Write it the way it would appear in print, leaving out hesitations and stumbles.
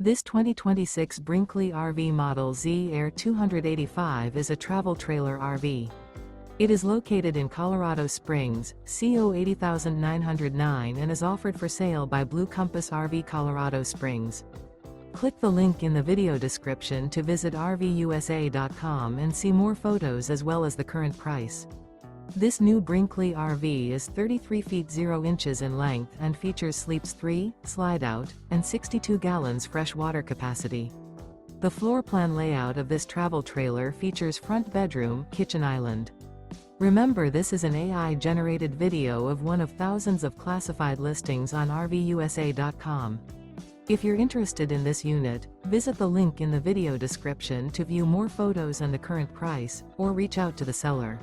This 2026 Brinkley RV Model Z Air 285 is a travel trailer RV. It is located in Colorado Springs, CO 80909 and is offered for sale by Blue Compass RV Colorado Springs. Click the link in the video description to visit RVUSA.com and see more photos as well as the current price. This new Brinkley RV is 33 feet 0 inches in length and features sleeps 3, slide-out, and 62 gallons fresh water capacity. The floor plan layout of this travel trailer features front bedroom, kitchen island. Remember, this is an AI-generated video of one of thousands of classified listings on RVUSA.com. If you're interested in this unit, visit the link in the video description to view more photos and the current price, or reach out to the seller.